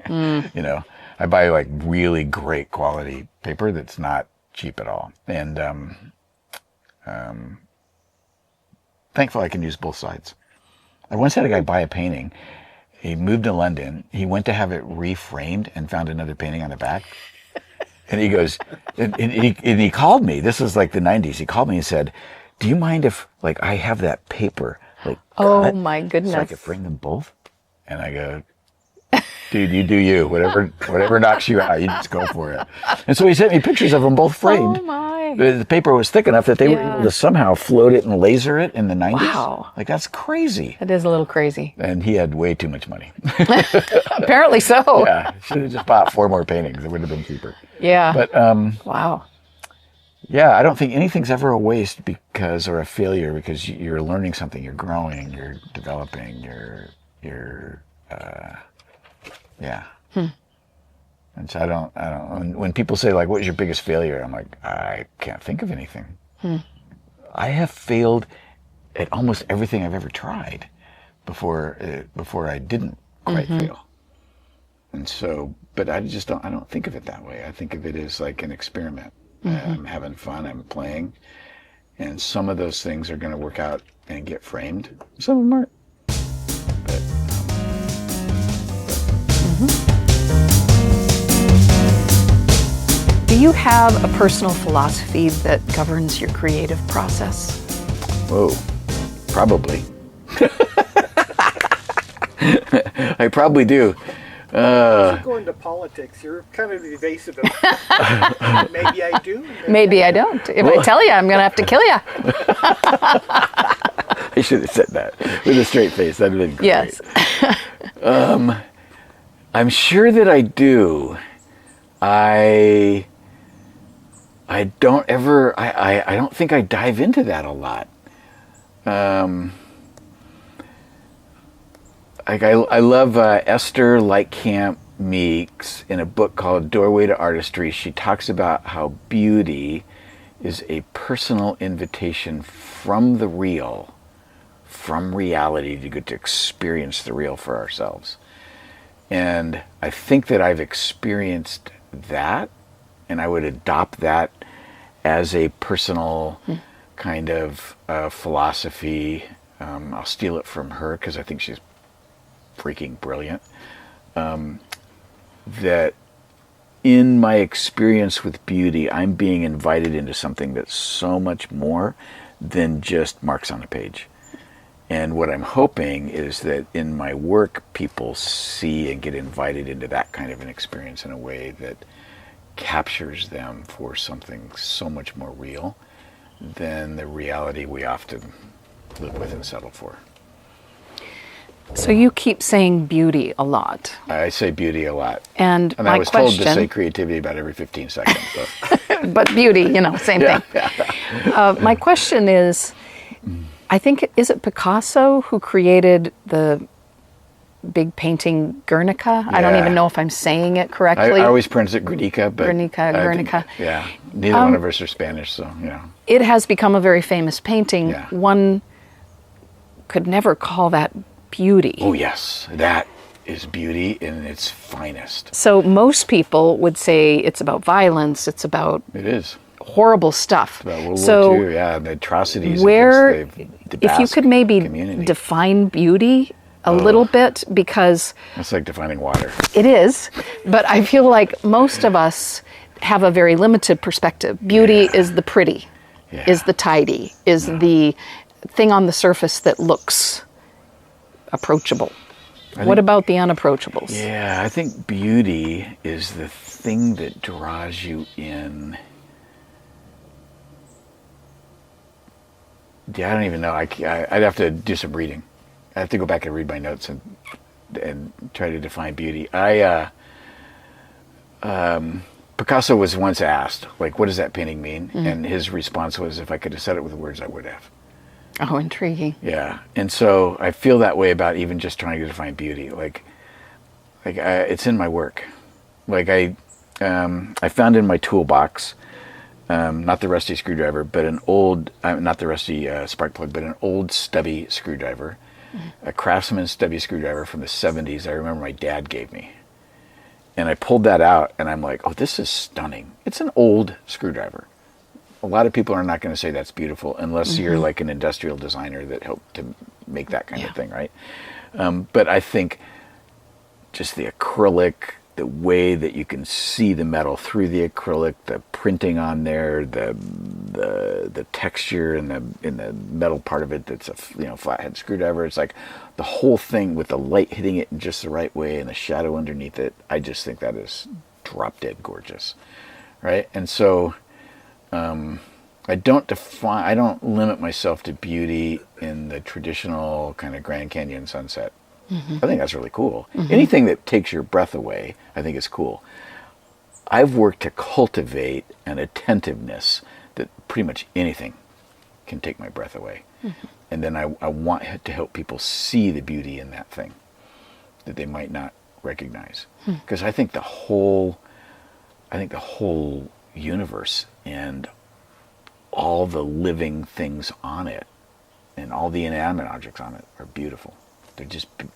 You know, I buy like really great quality paper that's not cheap at all. And thankfully I can use both sides. I once had a guy buy a painting. He moved to London. He went to have it reframed and found another painting on the back. And he goes, and he called me. This was like the 90s. He called me and said, do you mind if, like, I have that paper, like, oh my goodness, so I could frame them both? And I go, dude, you do you. Whatever knocks you out, you just go for it. And so he sent me pictures of them both framed. Oh my! The paper was thick enough that they were able to somehow float it and laser it in the 90s. Wow. Like, that's crazy. That is a little crazy. And he had way too much money. Apparently so. Yeah, should have just bought 4 more paintings. It would have been cheaper. Yeah. But wow. Yeah, I don't think anything's ever a waste or a failure because you're learning something, you're growing, you're developing, yeah. And so I don't. When people say like, "What was your biggest failure?" I'm like, I can't think of anything. I have failed at almost everything I've ever tried before I didn't quite fail. And so, but I don't think of it that way. I think of it as like an experiment. I'm having fun, I'm playing, and some of those things are going to work out and get framed. Some of them aren't. But, Do you have a personal philosophy that governs your creative process? Whoa, probably. I probably do. If you go into politics, you're kind of evasive. Maybe I do. Maybe I don't. If I tell you, I'm going to have to kill you. I should have said that with a straight face. That'd have been great. Yes. I'm sure that I do. I don't think I dive into that a lot. I love Esther Lightcamp Meeks in a book called Doorway to Artistry. She talks about how beauty is a personal invitation from the real, from reality, to get to experience the real for ourselves. And I think that I've experienced that, and I would adopt that as a personal kind of philosophy. I'll steal it from her because I think she's freaking brilliant. That in my experience with beauty, I'm being invited into something that's so much more than just marks on a page. And what I'm hoping is that in my work, people see and get invited into that kind of an experience in a way that captures them for something so much more real than the reality we often live with and settle for. So you keep saying beauty a lot. I say beauty a lot. And my I was question, told to say creativity about every 15 seconds. So. But beauty, same thing. My question is, I think, is it Picasso who created the big painting Guernica? Yeah. I don't even know if I'm saying it correctly. I always pronounce it Guernica, but Guernica. Yeah, neither one of us are Spanish, so yeah. It has become a very famous painting. Yeah. One could never call that beauty. Oh yes, that is beauty in its finest. So most people would say it's about violence. It is horrible stuff. It's about World War II, yeah, the atrocities. If you could maybe define beauty a little bit, because it's like defining water. It is, but I feel like most of us have a very limited perspective. Beauty is the pretty, is the tidy, is the thing on the surface that looks approachable. What about the unapproachables? Yeah, I think beauty is the thing that draws you in. Yeah, I don't even know. I'd have to do some reading. I have to go back and read my notes and try to define beauty. Picasso was once asked, like, what does that painting mean? And his response was, if I could have said it with words, I would have. Oh, intriguing. Yeah, and so I feel that way about even just trying to define beauty. It's in my work. Like I found in my toolbox, not the rusty screwdriver, but an old, not the rusty spark plug, but an old stubby screwdriver, a Craftsman stubby screwdriver from the 70s. I remember my dad gave me. And I pulled that out, and I'm like, oh, this is stunning. It's an old screwdriver. A lot of people are not going to say that's beautiful unless you're like an industrial designer that helped to make that kind of thing, right? But I think just the acrylic, the way that you can see the metal through the acrylic, the printing on there, the texture in the metal part of it that's a flathead screwdriver. It's like the whole thing with the light hitting it in just the right way and the shadow underneath it. I just think that is drop dead gorgeous, right? And so I don't limit myself to beauty in the traditional kind of Grand Canyon sunset. I think that's really cool. Anything that takes your breath away, I think is cool. I've worked to cultivate an attentiveness that pretty much anything can take my breath away. And then I want to help people see the beauty in that thing that they might not recognize. Because I think the whole universe and all the living things on it and all the inanimate objects on it are beautiful.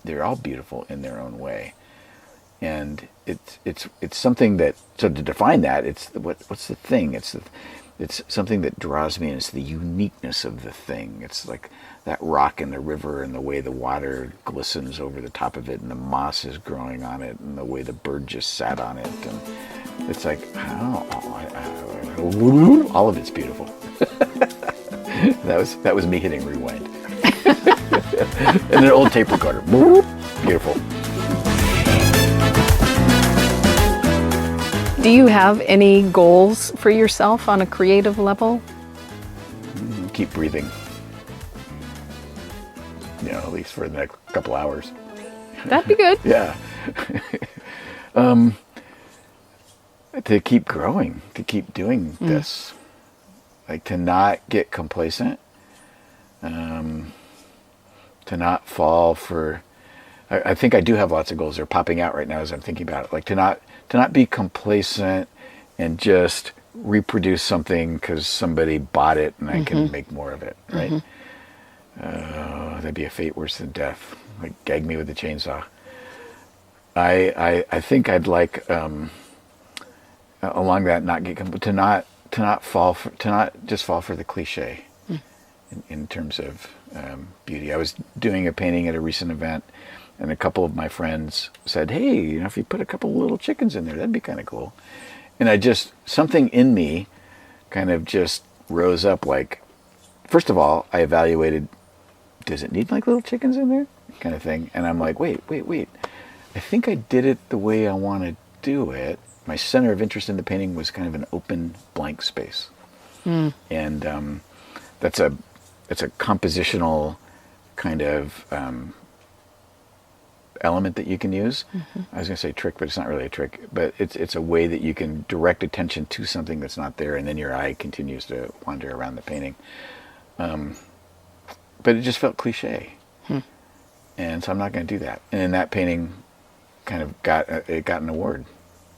They're all beautiful in their own way. And it's something that, so to define that, what's the thing? It's something that draws me, and it's the uniqueness of the thing. It's like that rock in the river and the way the water glistens over the top of it and the moss is growing on it and the way the bird just sat on it. And it's like, all of it's beautiful. That was me hitting rewind. And an old tape recorder. Beautiful. Do you have any goals for yourself on a creative level? Keep breathing. At least for the next couple hours. That'd be good. Yeah. To keep growing, to keep doing this. Like to not get complacent. To not fall for, I think I do have lots of goals. They're popping out right now as I'm thinking about it. Like to not be complacent and just reproduce something because somebody bought it and I can make more of it, right? That'd be a fate worse than death. Like gag me with a chainsaw. I think I'd like along that to not just fall for the cliche in terms of beauty. I was doing a painting at a recent event, and a couple of my friends said, "Hey, if you put a couple little chickens in there, that'd be kind of cool." And something in me kind of just rose up. Like, first of all, I evaluated, does it need like little chickens in there, kind of thing. And I'm like, wait. I think I did it the way I want to do it. My center of interest in the painting was kind of an open blank space, and that's a compositional kind of element that you can use. I was going to say trick, but it's not really a trick. But it's a way that you can direct attention to something that's not there, and then your eye continues to wander around the painting. But it just felt cliche, and so I'm not going to do that. And in that painting, kind of got an award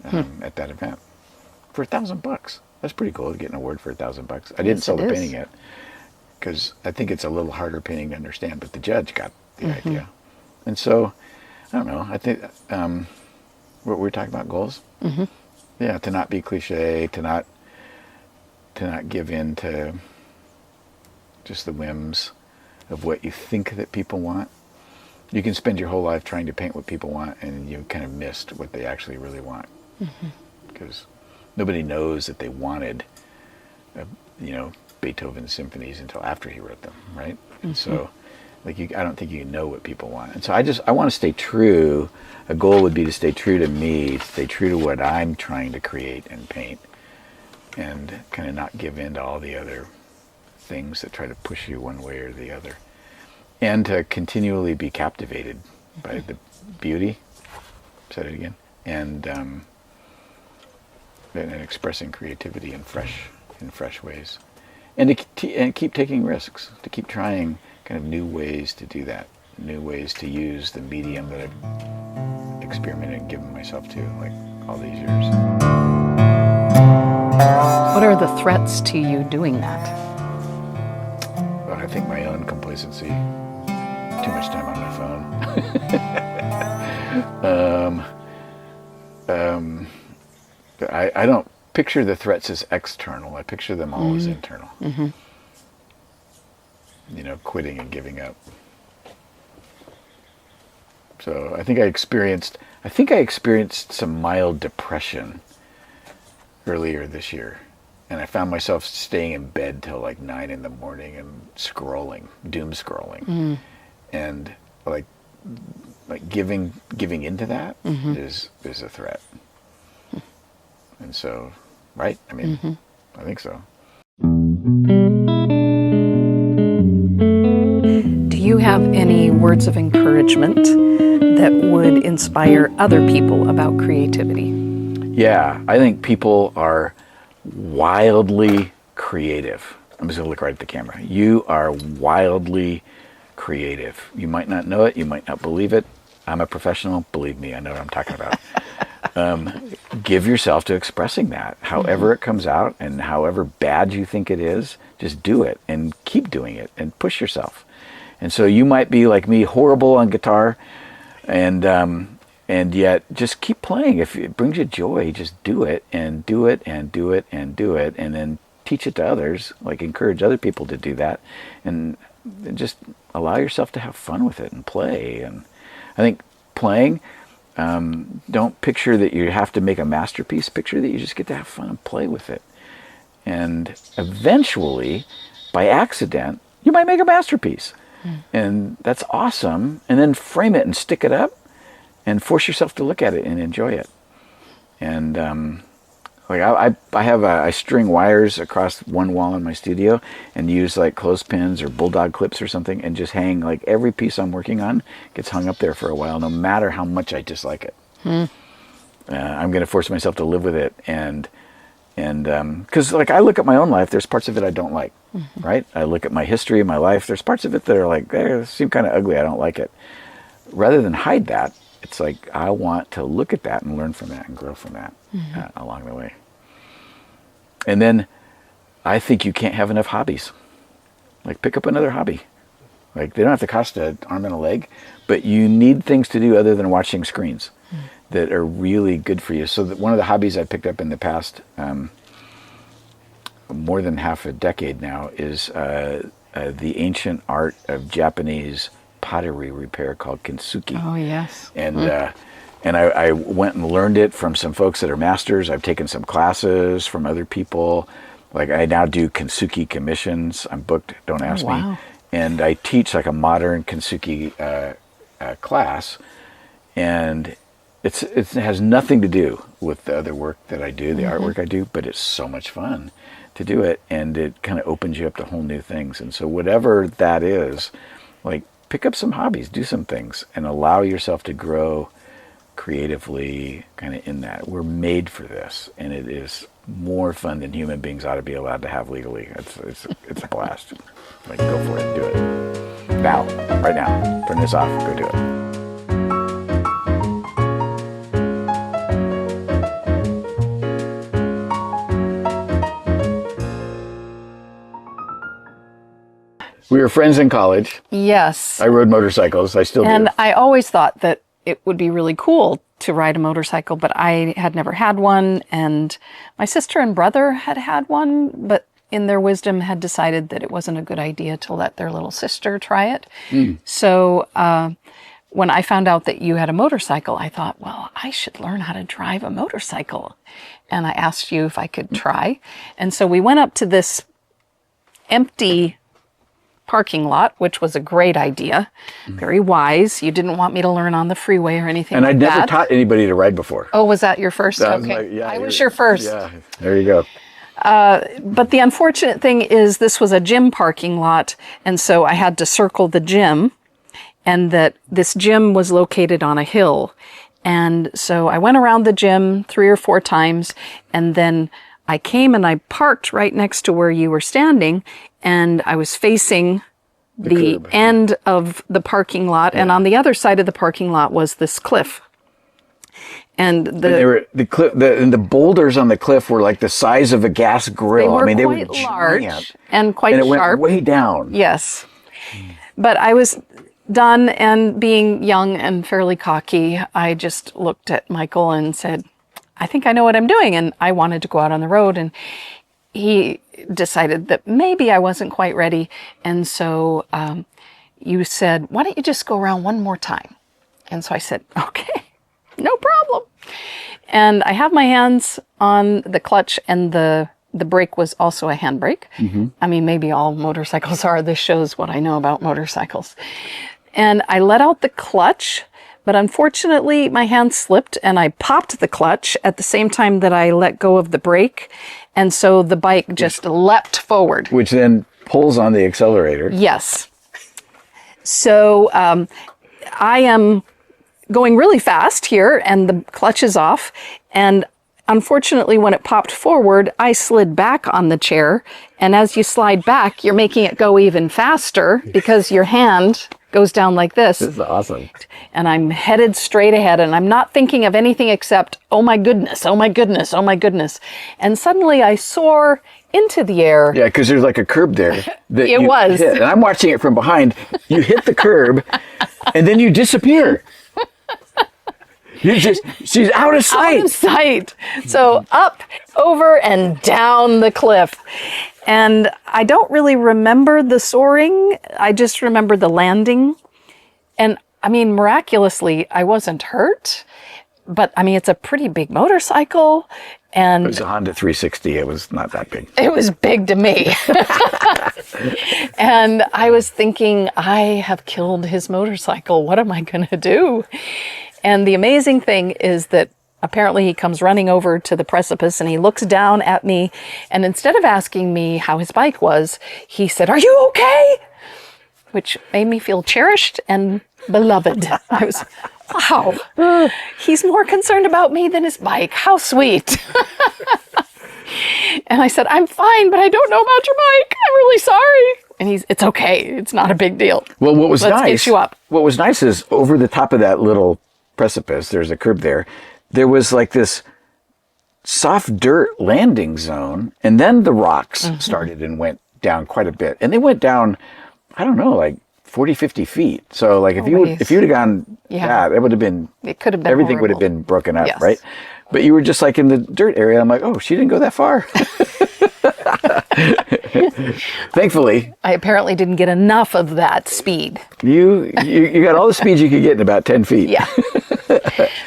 at that event for $1,000. That's pretty cool to get an award for $1,000. I didn't sell the painting yet because I think it's a little harder painting to understand, but the judge got the idea. And so, I don't know. I think what we're talking about, goals. Yeah, to not be cliche, to not give in to just the whims of what you think that people want. You can spend your whole life trying to paint what people want, and you kind of missed what they actually really want. Because nobody knows that they wanted, Beethoven's symphonies until after he wrote them, right? And so Like I don't think you know what people want. And so I want to stay true. A goal would be to stay true to me, stay true to what I'm trying to create and paint, and kind of not give in to all the other things that try to push you one way or the other. And to continually be captivated by the beauty, said it again, and expressing creativity in fresh ways. And to keep taking risks, to keep trying kind of new ways to do that, new ways to use the medium that I've experimented and given myself to, like, all these years. What are the threats to you doing that? Well, I think my own complacency, too much time on my phone. I don't picture the threats as external. I picture them all as internal. Mm-hmm. You know, quitting and giving up. So I think I experienced some mild depression earlier this year. And I found myself staying in bed till like 9 a.m. and scrolling, doom scrolling. And like giving into that is a threat. And so, right? I mean, I think so. Do you have any words of encouragement that would inspire other people about creativity? Yeah, I think people are wildly creative. I'm just going to look right at the camera. You are wildly creative. You might not know it. You might not believe it. I'm a professional. Believe me, I know what I'm talking about. Give yourself to expressing that. However it comes out and however bad you think it is, just do it and keep doing it and push yourself. And so you might be like me, horrible on guitar, and yet just keep playing. If it brings you joy, just do it and do it and do it and do it, and then teach it to others, like encourage other people to do that, and just allow yourself to have fun with it and play. And I think playing, don't picture that you have to make a masterpiece. Picture that you just get to have fun and play with it. And eventually, by accident, you might make a masterpiece. And that's awesome. And then frame it and stick it up and force yourself to look at it and enjoy it. And like I string wires across one wall in my studio and use like clothespins or bulldog clips or something, and just hang like every piece I'm working on gets hung up there for a while, no matter how much I dislike it. I'm going to force myself to live with it, and because like I look at my own life, there's parts of it I don't like, right? I look at my history, my life, there's parts of it that are like, they seem kind of ugly, I don't like it. Rather than hide that, it's like I want to look at that and learn from that and grow from that along the way. And then I think you can't have enough hobbies. Like pick up another hobby. Like they don't have to cost an arm and a leg, but you need things to do other than watching screens that are really good for you. So that one of the hobbies I picked up in the past more than half a decade now is the ancient art of Japanese pottery repair called kintsugi. Oh, yes. And I went and learned it from some folks that are masters. I've taken some classes from other people. Like I now do kintsugi commissions. I'm booked, don't ask me. And I teach like a modern kintsugi class. And it has nothing to do with the other work that I do, the artwork I do, but it's so much fun to do it. And it kind of opens you up to whole new things. And so whatever that is, like pick up some hobbies, do some things, and allow yourself to grow creatively kind of in that. We're made for this, and it is more fun than human beings ought to be allowed to have legally. It's a blast. Like go for it, do it. Now, right now. Turn this off, go do it. We were friends in college. Yes. I rode motorcycles. I still do. And I always thought that it would be really cool to ride a motorcycle, but I had never had one. And my sister and brother had one, but in their wisdom had decided that it wasn't a good idea to let their little sister try it. So when I found out that you had a motorcycle, I thought, well, I should learn how to drive a motorcycle. And I asked you if I could try. And so we went up to this empty parking lot, which was a great idea. Very wise. You didn't want me to learn on the freeway or anything And like I'd that. never taught anybody to ride before. Oh, was that your first? Okay. I was your first. Yeah, there you go. But the unfortunate thing is this was a gym parking lot, and so I had to circle the gym, and that this gym was located on a hill. And so I went around the gym 3 or 4 times, and then I came and I parked right next to where you were standing, and I was facing the end of the parking lot, and on the other side of the parking lot was this cliff. And the boulders on the cliff were like the size of a gas grill. They were quite large and quite sharp. And it sharp. went way down. Yes. But I was done, and being young and fairly cocky, I just looked at Michael and said, I think I know what I'm doing. And I wanted to go out on the road, and he decided that maybe I wasn't quite ready. And so you said, why don't you just go around one more time? And so I said, okay, no problem. And I have my hands on the clutch, and the brake was also a handbrake. Mm-hmm. I mean, maybe all motorcycles are. This shows what I know about motorcycles. And I let out the clutch, but unfortunately my hand slipped and I popped the clutch at the same time that I let go of the brake. And so the bike just leapt forward. Which then pulls on the accelerator. Yes. So I am going really fast here, and the clutch is off. And unfortunately, when it popped forward, I slid back on the chair. And as you slide back, you're making it go even faster because your hand goes down like this. This is awesome. And I'm headed straight ahead, and I'm not thinking of anything except, oh my goodness, oh my goodness, oh my goodness. And suddenly I soar into the air. Yeah, because there's like a curb there. That It was. Hit. And I'm watching it from behind. You hit the curb, and then you disappear. She's out of sight. Out of sight. So up, over, and down the cliff. And I don't really remember the soaring. I just remember the landing. And I mean, miraculously, I wasn't hurt. But I mean, it's a pretty big motorcycle. And It was a Honda 360. It was not that big. it was big to me. And I was thinking, I have killed his motorcycle. What am I going to do? And the amazing thing is that apparently he comes running over to the precipice, and he looks down at me. And instead of asking me how his bike was, he said, "Are you okay?" Which made me feel cherished and beloved. I was, wow, he's more concerned about me than his bike. How sweet. And I said, "I'm fine, but I don't know about your bike. I'm really sorry." And it's okay. It's not a big deal. Well, what was Let's nice? get you up. What was nice is over the top of that little precipice, there's a curb there. There was like this soft dirt landing zone, and then the rocks started and went down quite a bit. And they went down, I don't know, like 40, 50 feet. So like if you'd have gone, it would have been, it could have been everything would have horrible. been broken up, Yes. right? But you were just like in the dirt area. I'm like, oh, she didn't go that far. Thankfully, I apparently didn't get enough of that speed. you got all the speed you could get in about 10 feet. Yeah.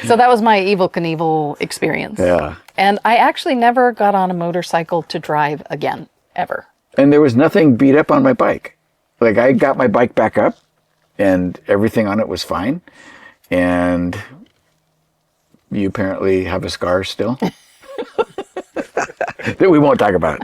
So that was my Evel Knievel experience. Yeah. And I actually never got on a motorcycle to drive again, ever. And there was nothing beat up on my bike. Like I got my bike back up and everything on it was fine. And you apparently have a scar still that we won't talk about.